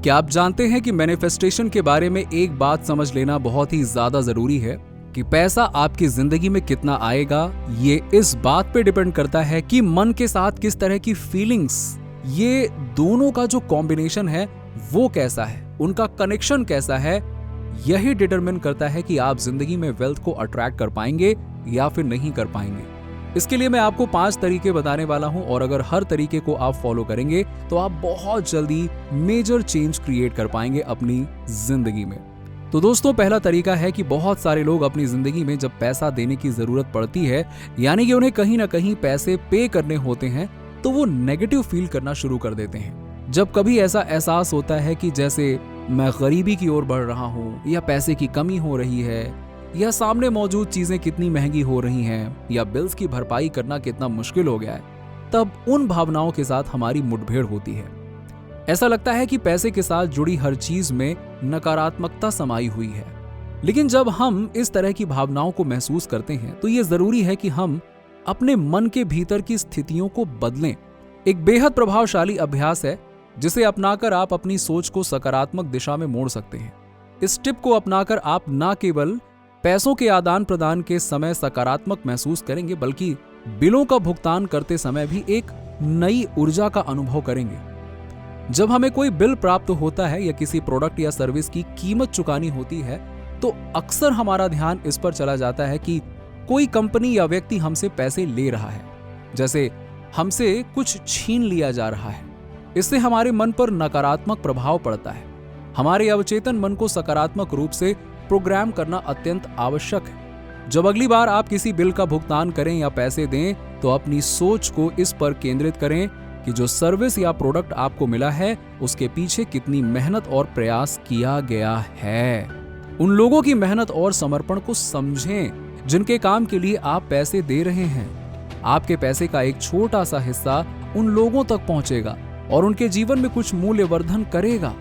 क्या आप जानते हैं कि मैनिफेस्टेशन के बारे में एक बात समझ लेना बहुत ही ज्यादा जरूरी है कि पैसा आपकी जिंदगी में कितना आएगा ये इस बात पे डिपेंड करता है कि मन के साथ किस तरह की फीलिंग्स, ये दोनों का जो कॉम्बिनेशन है वो कैसा है, उनका कनेक्शन कैसा है, यही डिटरमिन करता है कि आप जिंदगी में वेल्थ को अट्रैक्ट कर पाएंगे या फिर नहीं कर पाएंगे। इसके लिए मैं आपको 5 तरीके बताने वाला हूं और अगर हर तरीके को आप फॉलो करेंगे तो आप बहुत जल्दी मेजर चेंज क्रिएट कर पाएंगे अपनी जिंदगी में। तो दोस्तों, पहला तरीका है कि बहुत सारे लोग अपनी जिंदगी में जब पैसा देने की जरूरत पड़ती है, यानी कि उन्हें कहीं ना कहीं पैसे पे करने होते हैं, तो वो नेगेटिव फील करना शुरू कर देते हैं। जब कभी ऐसा एहसास होता है कि जैसे मैं गरीबी की ओर बढ़ रहा हूं, या पैसे की कमी हो रही है, या सामने मौजूद चीजें कितनी महंगी हो रही हैं, या बिल्स की भरपाई करना कितना मुश्किल हो गया है, तब उन भावनाओं के साथ हमारी मुठभेड़ होती है। ऐसा लगता है कि पैसे के साथ जुड़ी हर चीज में नकारात्मकता समाई हुई है। लेकिन जब हम इस तरह की भावनाओं को महसूस करते हैं तो ये जरूरी है कि हम अपने मन के भीतर की स्थितियों को बदलें। एक बेहद प्रभावशाली अभ्यास है जिसे अपनाकर आप अपनी सोच को सकारात्मक दिशा में मोड़ सकते हैं। इस टिप को अपनाकर आप न केवल पैसों के आदान प्रदान के समय सकारात्मक महसूस करेंगे, बल्कि बिलों का भुगतान करते समय भी एक नई ऊर्जा का अनुभव करेंगे। जब हमें कोई बिल प्राप्त होता है या किसी प्रोडक्ट या सर्विस की कीमत चुकानी होती है, तो अक्सर हमारा ध्यान इस पर चला जाता है कि कोई कंपनी या व्यक्ति हमसे पैसे ले रहा है, जैसे हमसे कुछ छीन लिया जा रहा है। इससे हमारे मन पर नकारात्मक प्रभाव पड़ता है। हमारे अवचेतन मन को सकारात्मक रूप से प्रोग्राम करना अत्यंत आवश्यक है। जब अगली बार आप किसी बिल का भुगतान करें या पैसे दें, तो अपनी सोच को इस पर केंद्रित करें कि जो सर्विस या प्रोडक्ट आपको मिला है उसके पीछे कितनी मेहनत और प्रयास किया गया है। उन लोगों की मेहनत और समर्पण को समझें जिनके काम के लिए आप पैसे दे रहे हैं। आपके पैसे का एक छोटा सा हिस्सा उन लोगों तक पहुंचेगा और उनके जीवन में कुछ मूल्यवर्धन करेगा।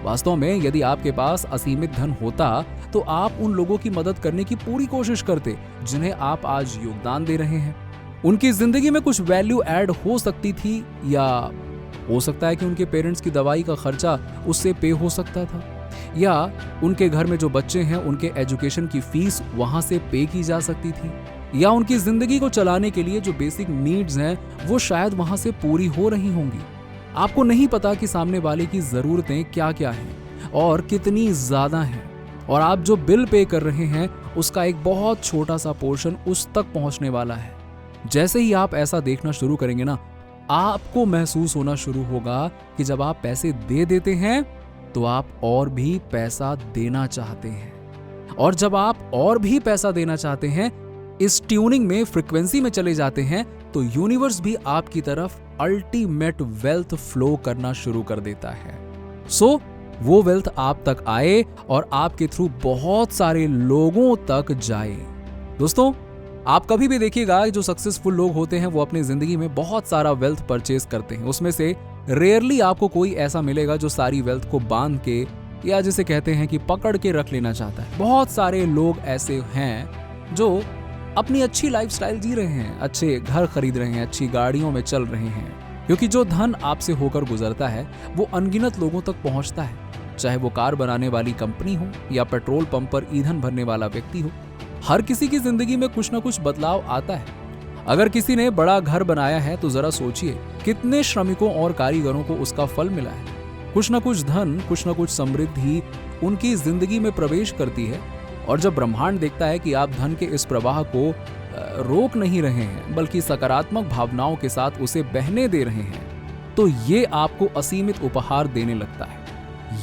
वास्तव में यदि आपके पास असीमित धन होता तो आप उन लोगों की मदद करने की पूरी कोशिश करते जिन्हें आप आज योगदान दे रहे हैं। उनकी जिंदगी में कुछ वैल्यू ऐड हो सकती थी, या हो सकता है कि उनके पेरेंट्स की दवाई का खर्चा उससे पे हो सकता था, या उनके घर में जो बच्चे हैं उनके एजुकेशन की फीस वहां से पे की जा सकती थी, या उनकी जिंदगी को चलाने के लिए जो बेसिक नीड्स हैं वो शायद वहां से पूरी हो रही होंगी। आपको नहीं पता कि सामने वाले की जरूरतें क्या क्या हैं और कितनी ज्यादा हैं, और आप जो बिल पे कर रहे हैं उसका एक बहुत छोटा सा पोर्शन उस तक पहुंचने वाला है। जैसे ही आप ऐसा देखना शुरू करेंगे ना, आपको महसूस होना शुरू होगा कि जब आप पैसे दे देते हैं तो आप और भी पैसा देना चाहते हैं, और जब आप और भी पैसा देना चाहते हैं, इस ट्यूनिंग में, फ्रीक्वेंसी में चले जाते हैं, तो यूनिवर्स भी आपकी तरफ अल्टीमेट वेल्थ फ्लो करना शुरू कर देता है। सो वो वेल्थ आप तक आए और आपके थ्रू बहुत सारे लोगों तक जाए। दोस्तों, आप कभी भी देखिएगा जो सक्सेसफुल लोग होते हैं वो अपनी जिंदगी में बहुत सारा वेल्थ परचेज करते हैं। उसमें से रेयरली आपको कोई ऐसा मिलेगा जो सारी वेल्थ को बांध के, या जिसे कहते हैं कि पकड़ के रख लेना चाहता है। बहुत सारे लोग ऐसे हैं जो अपनी अच्छी लाइफस्टाइल जी रहे हैं, अच्छे घर खरीद रहे हैं, अच्छी गाड़ियों में चल रहे हैं, क्योंकि जो धन आपसे होकर गुजरता है वो अनगिनत लोगों तक पहुंचता है। चाहे वो कार बनाने वाली कंपनी हो या पेट्रोल पंप पर ईंधन भरने वाला व्यक्ति हो, हर किसी की जिंदगी में कुछ ना कुछ बदलाव आता है। अगर किसी ने बड़ा घर बनाया है तो जरा सोचिए कितने श्रमिकों और कारीगरों को उसका फल मिला है। कुछ ना कुछ धन, कुछ ना कुछ समृद्धि उनकी जिंदगी में प्रवेश करती है, और जब ब्रह्मांड देखता है कि आप धन के इस प्रवाह को रोक नहीं रहे हैं बल्कि सकारात्मक भावनाओं के साथ उसे बहने दे रहे हैं, तो ये आपको असीमित उपहार देने लगता है।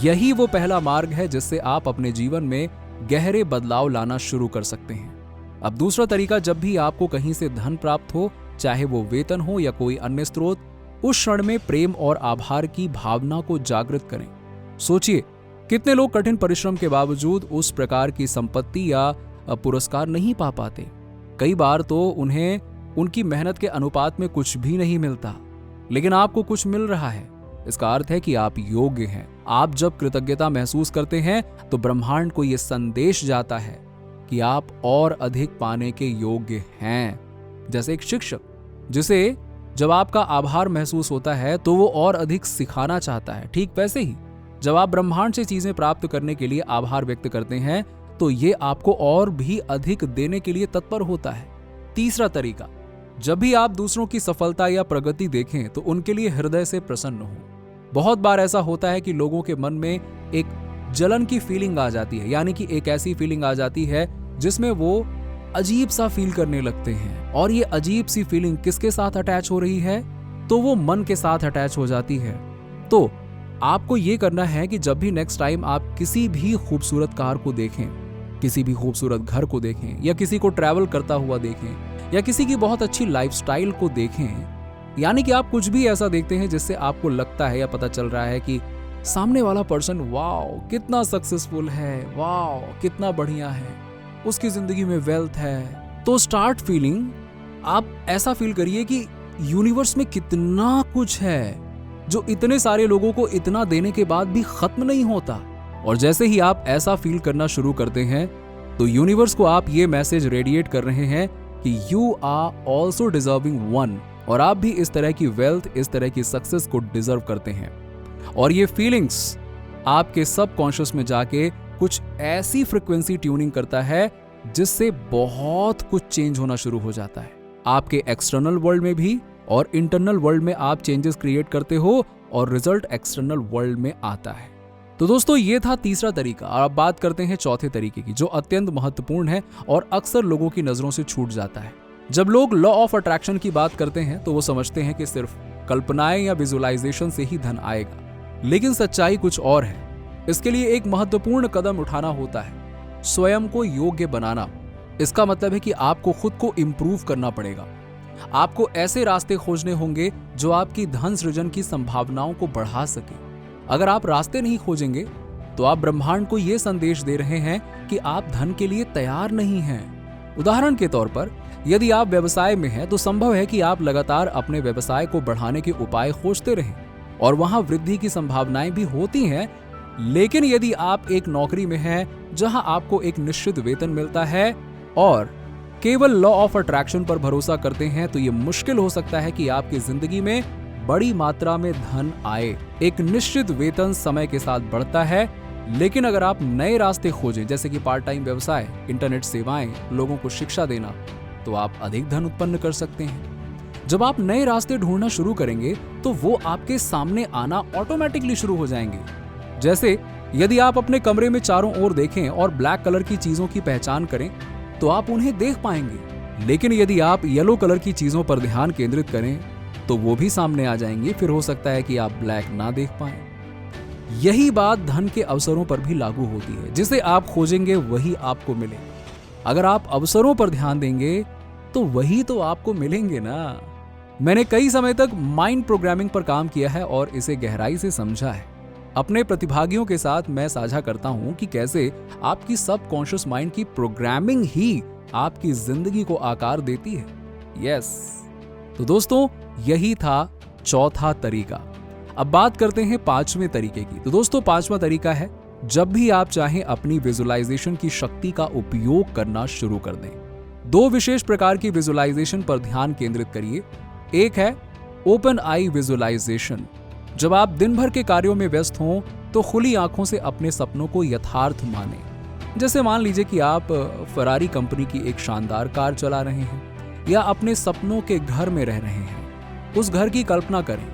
यही वो पहला मार्ग है जिससे आप अपने जीवन में गहरे बदलाव लाना शुरू कर सकते हैं। अब दूसरा तरीका, जब भी आपको कहीं से धन प्राप्त हो, चाहे वो वेतन हो या कोई अन्य स्रोत, उस क्षण में प्रेम और आभार की भावना को जागृत करें। सोचिए कितने लोग कठिन परिश्रम के बावजूद उस प्रकार की संपत्ति या पुरस्कार नहीं पा पाते। कई बार तो उन्हें उनकी मेहनत के अनुपात में कुछ भी नहीं मिलता, लेकिन आपको कुछ मिल रहा है। इसका अर्थ है कि आप योग्य हैं। आप जब कृतज्ञता महसूस करते हैं तो ब्रह्मांड को यह संदेश जाता है कि आप और अधिक पाने के योग्य हैं। जैसे एक शिक्षक जिसे जब आपका आभार महसूस होता है तो वो और अधिक सिखाना चाहता है, ठीक वैसे ही जब आप ब्रह्मांड से चीजें प्राप्त करने के लिए आभार व्यक्त करते हैं तो ये आपको और भी अधिक देने के लिए तत्पर होता है। तीसरा तरीका, जब भी आप दूसरों की सफलता या प्रगति देखें तो उनके लिए हृदय से प्रसन्न हो। बहुत बार ऐसा होता है कि लोगों के मन में एक जलन की फीलिंग आ जाती है, यानी कि एक ऐसी फीलिंग आ जाती है जिसमें वो अजीब सा फील करने लगते हैं। और ये अजीब सी फीलिंग किसके साथ अटैच हो रही है? तो वो मन के साथ अटैच हो जाती है। तो आपको ये करना है कि जब भी नेक्स्ट टाइम आप किसी भी खूबसूरत कार को देखें, किसी भी खूबसूरत घर को देखें, या किसी को ट्रैवल करता हुआ देखें, या किसी की बहुत अच्छी लाइफस्टाइल को देखें, यानी कि आप कुछ भी ऐसा देखते हैं जिससे आपको लगता है या पता चल रहा है कि सामने वाला पर्सन वाओ कितना सक्सेसफुल है, वाओ कितना बढ़िया है, उसकी जिंदगी में वेल्थ है, तो स्टार्ट फीलिंग, आप ऐसा फील करिए कि यूनिवर्स में कितना कुछ है जो इतने सारे लोगों को इतना देने के बाद भी खत्म नहीं होता। और जैसे ही आप ऐसा फील करना शुरू करते हैं तो यूनिवर्स को आप ये मैसेज रेडिएट कर रहे हैं कि you are also deserving one, और आप भी इस तरह की वेल्थ, इस तरह की सक्सेस को डिजर्व करते हैं। और ये फीलिंग्स आपके सबकॉन्शियस में जाके कुछ ऐसी फ्रीक्वेंसी ट्यूनिंग करता है जिससे बहुत कुछ चेंज होना शुरू हो जाता है। आपके एक्सटर्नल वर्ल्ड में भी और इंटरनल वर्ल्ड में आप चेंजेस क्रिएट करते हो और रिजल्ट एक्सटर्नल वर्ल्ड में आता है। तो दोस्तों ये था तीसरा तरीका। और अब बात करते हैं चौथे तरीके की, जो अत्यंत महत्वपूर्ण है और अक्सर लोगों की नजरों से छूट जाता है। जब लोग लॉ ऑफ अट्रैक्शन की बात करते हैं तो वो समझते हैं कि सिर्फ कल्पनाएं या विजुअलाइजेशन से ही धन आएगा, लेकिन सच्चाई कुछ और है। इसके लिए एक महत्वपूर्ण कदम उठाना होता है, स्वयं को योग्य बनाना। इसका मतलब है कि आपको खुद को इम्प्रूव करना पड़ेगा। आपको ऐसे रास्ते खोजने होंगे जो आपकी धन सृजन की संभावनाओं को बढ़ा सके। अगर आप रास्ते नहीं खोजेंगे तो आप ब्रह्मांड को यह संदेश दे रहे हैं कि आप धन के लिए तैयार नहीं हैं। उदाहरण के तौर पर, यदि आप व्यवसाय में हैं तो संभव है कि आप लगातार अपने व्यवसाय को बढ़ाने के उपाय खोजते रहें और वहां वृद्धि की संभावनाएं भी होती हैं। लेकिन यदि आप एक नौकरी में हैं जहां आपको एक निश्चित वेतन मिलता है और केवल लॉ ऑफ अट्रैक्शन पर भरोसा करते हैं, तो यह मुश्किल हो सकता है कि आपकी जिंदगी में बड़ी मात्रा में धन आए। एक निश्चित वेतन समय के साथ बढ़ता है, लेकिन अगर आप नए रास्ते खोजें, जैसे कि पार्ट टाइम व्यवसाय, इंटरनेट सेवाएं, लोगों को शिक्षा देना, तो आप अधिक धन उत्पन्न कर सकते हैं। जब आप नए रास्ते ढूंढना शुरू करेंगे तो वो आपके सामने आना ऑटोमेटिकली शुरू हो जाएंगे। जैसे यदि आप अपने कमरे में चारों ओर देखें और ब्लैक कलर की चीजों की पहचान करें तो आप उन्हें देख पाएंगे, लेकिन यदि आप येलो कलर की चीजों पर ध्यान केंद्रित करें तो वो भी सामने आ जाएंगे। फिर हो सकता है कि आप ब्लैक ना देख पाएं। यही बात धन के अवसरों पर भी लागू होती है। जिसे आप खोजेंगे वही आपको मिले। अगर आप अवसरों पर ध्यान देंगे तो वही तो आपको मिलेंगे ना। मैंने कई समय तक माइंड प्रोग्रामिंग पर काम किया है और इसे गहराई से समझा है। अपने प्रतिभागियों के साथ मैं साझा करता हूं कि कैसे आपकी सबकॉन्शियस माइंड की प्रोग्रामिंग ही आपकी जिंदगी को आकार देती है। यस, तो दोस्तों यही था चौथा तरीका। अब बात करते हैं पांचवें तरीके की। तो दोस्तों पांचवा तरीका है, जब भी आप चाहें अपनी विजुअलाइजेशन की शक्ति का उपयोग करना शुरू कर दें। दो विशेष प्रकार की विजुअलाइजेशन पर ध्यान केंद्रित करिए। एक है ओपन आई विजुअलाइजेशन। जब आप दिन भर के कार्यों में व्यस्त हों तो खुली आंखों से अपने सपनों को यथार्थ मानें। जैसे मान लीजिए कि आप फरारी कंपनी की एक शानदार कार चला रहे हैं या अपने सपनों के घर में रह रहे हैं। उस घर की कल्पना करें,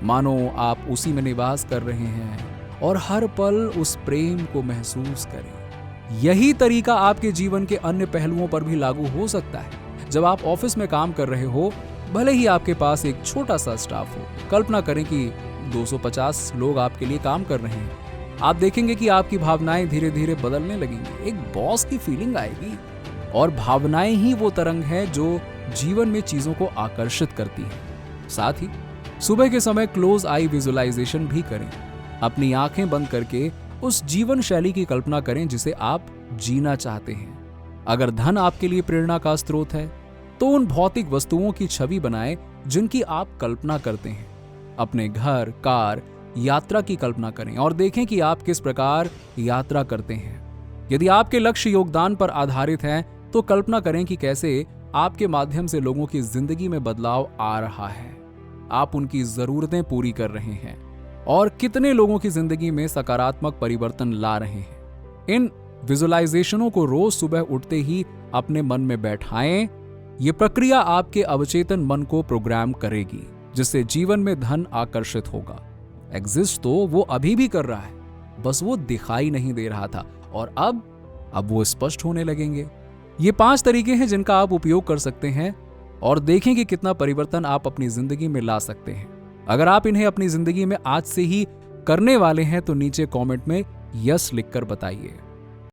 मानो आप उसी में निवास कर रहे हैं और हर पल उस प्रेम को महसूस करें। यही तरीका आपके जीवन के अन्य पहलुओं पर भी लागू हो सकता है। जब आप ऑफिस में काम कर रहे हो, भले ही आपके पास एक छोटा सा स्टाफ हो, कल्पना करें कि 250 लोग आपके लिए काम कर रहे हैं। आप देखेंगे कि आपकी भावनाएं धीरे धीरे बदलने लगेंगी। एक बॉस की फीलिंग आएगी और भावनाएं ही वो तरंग है जो जीवन में चीजों को आकर्षित करती है। साथ ही सुबह के समय क्लोज आई विजुअलाइजेशन भी करें। अपनी आंखें बंद करके उस जीवन शैली की कल्पना करें जिसे आप जीना चाहते हैं। अगर धन आपके लिए प्रेरणा का स्रोत है तो उन भौतिक वस्तुओं की छवि बनाएं जिनकी आप कल्पना करते हैं। अपने घर, कार, यात्रा की कल्पना करें और देखें कि आप किस प्रकार यात्रा करते हैं। यदि आपके लक्ष्य योगदान पर आधारित हैं तो कल्पना करें कि कैसे आपके माध्यम से लोगों की जिंदगी में बदलाव आ रहा है। आप उनकी जरूरतें पूरी कर रहे हैं। और कितने लोगों की जिंदगी में सकारात्मक परिवर्तन ला रहे हैं। इन विजुअलाइजेशनों को रोज सुबह उठते ही अपने मन में बैठाएं। ये प्रक्रिया आपके अवचेतन मन को प्रोग्राम करेगी, जिससे जीवन में धन आकर्षित होगा। एग्जिस्ट तो वो अभी भी कर रहा है, बस वो दिखाई नहीं दे रहा था और अब वो स्पष्ट होने लगेंगे। ये 5 तरीके हैं जिनका आप उपयोग कर सकते हैं और देखें कि कितना परिवर्तन आप अपनी जिंदगी में ला सकते हैं। अगर आप इन्हें अपनी जिंदगी में आज से ही करने वाले हैं तो नीचे कमेंट में यस लिखकर बताइए।